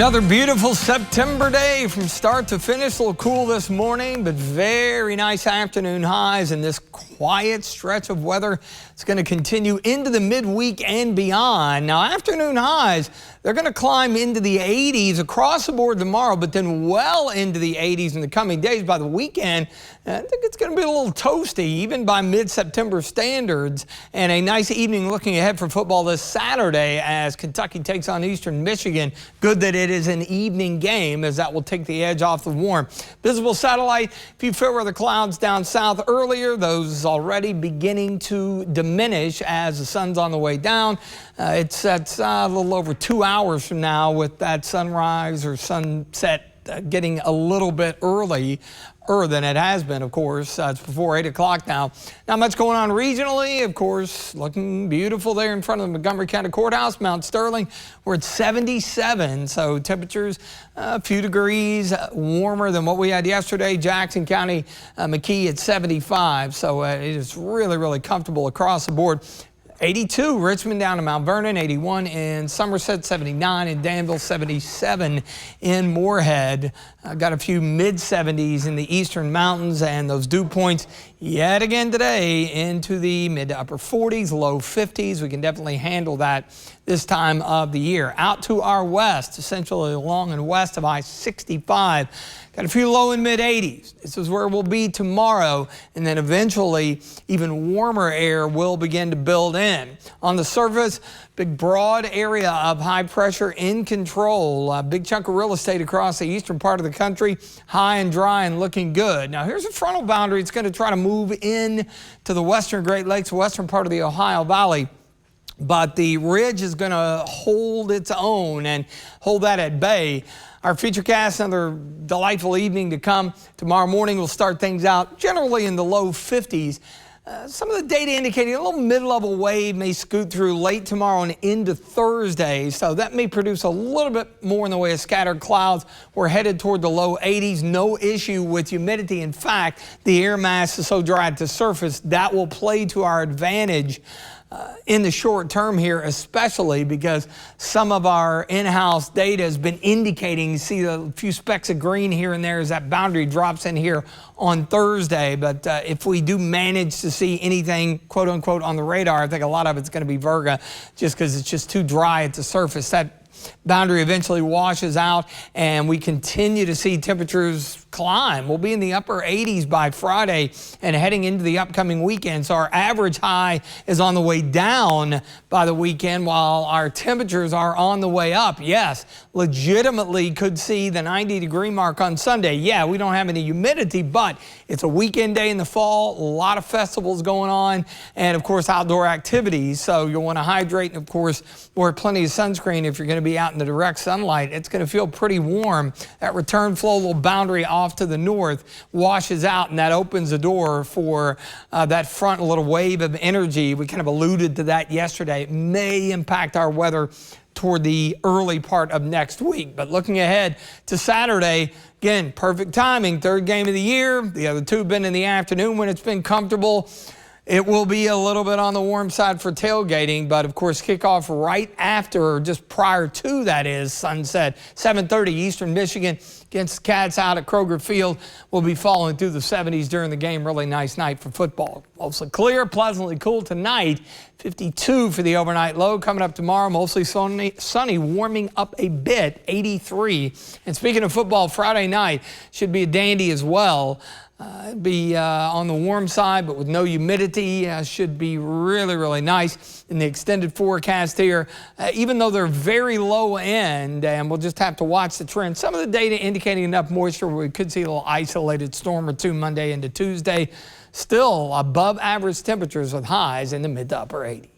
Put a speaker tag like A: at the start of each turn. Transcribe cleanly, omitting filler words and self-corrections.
A: Another beautiful September day from start to finish. A little cool this morning, but very nice afternoon highs, and this quiet stretch of weather is going to continue into the midweek and beyond. Now, afternoon highs, they're going to climb into the 80s across the board tomorrow, but then well into the 80s in the coming days. By the weekend, I think it's going to be a little toasty, even by mid-September standards. And a nice evening looking ahead for football this Saturday as Kentucky takes on Eastern Michigan. Good that it is an evening game, as that will take the edge off the warm. Visible satellite, if you fair weather clouds down south earlier, those already beginning to diminish as the sun's on the way down. It's a little over 2 hours from now with that sunrise or sunset getting a little bit earlier than it has been, of course. It's before 8 o'clock now. Not much going on regionally, of course. Looking beautiful there in front of the Montgomery County Courthouse, Mount Sterling. We're at 77, so temperatures a few degrees warmer than what we had yesterday. Jackson County, McKee at 75, so it is really, really comfortable across the board. 82, Richmond down to Mount Vernon, 81 in Somerset, 79 in Danville, 77 in Moorhead. Got a few mid-70s in the eastern mountains, and those dew points yet again today into the mid to upper 40s, low 50s. We can definitely handle that this time of the year. Out to our west, essentially along and west of I-65. Got a few low and mid-80s. This is where we'll be tomorrow, and then eventually even warmer air will begin to build in. On the surface, big broad area of high pressure in control. A big chunk of real estate across the eastern part of the country, high and dry and looking good. Now here's a frontal boundary. It's going to try to move in to the western Great Lakes, western part of the Ohio Valley. But the ridge is going to hold its own and hold that at bay. Our Futurecast, another delightful evening to come. Tomorrow morning we'll start things out generally in the low 50s. Some of the data indicating a little mid-level wave may scoot through late tomorrow and into Thursday, so that may produce a little bit more in the way of scattered clouds. We're headed toward the low 80s. No issue with humidity. In fact, the air mass is so dry at the surface that will play to our advantage in the short term here, especially because some of our in-house data has been indicating, you see a few specks of green here and there as that boundary drops in here on Thursday. But if we do manage to see anything, quote unquote, on the radar, I think a lot of it's going to be Virga, just because it's just too dry at the surface. That boundary eventually washes out and we continue to see temperatures climb. We'll be in the upper 80s by Friday and heading into the upcoming weekend. So our average high is on the way down by the weekend while our temperatures are on the way up. Yes, legitimately could see the 90-degree mark on Sunday. Yeah, we don't have any humidity, but it's a weekend day in the fall, a lot of festivals going on, and of course outdoor activities. So you'll want to hydrate and of course wear plenty of sunscreen if you're going to be out in the direct sunlight. It's going to feel pretty warm. That return flow little boundary off to the north washes out, and that opens the door for that front little wave of energy. We kind of alluded to that yesterday. It may impact our weather toward the early part of next week. But looking ahead to Saturday, again, perfect timing. Third game of the year. The other two have been in the afternoon when it's been comfortable. It will be a little bit on the warm side for tailgating, but of course kickoff right after, or just prior to that is sunset. 7:30 Eastern Michigan against the Cats out at Kroger Field. We'll be falling through the 70s during the game. Really nice night for football. Mostly clear, pleasantly cool tonight. 52 for the overnight low. Coming up tomorrow, mostly sunny, warming up a bit, 83. And speaking of football, Friday night should be a dandy as well. It'd be on the warm side, but with no humidity. Should be really, really nice in the extended forecast here, even though they're very low end, and we'll just have to watch the trend. Some of the data indicating enough moisture where we could see a little isolated storm or two Monday into Tuesday. Still above average temperatures with highs in the mid to upper 80s.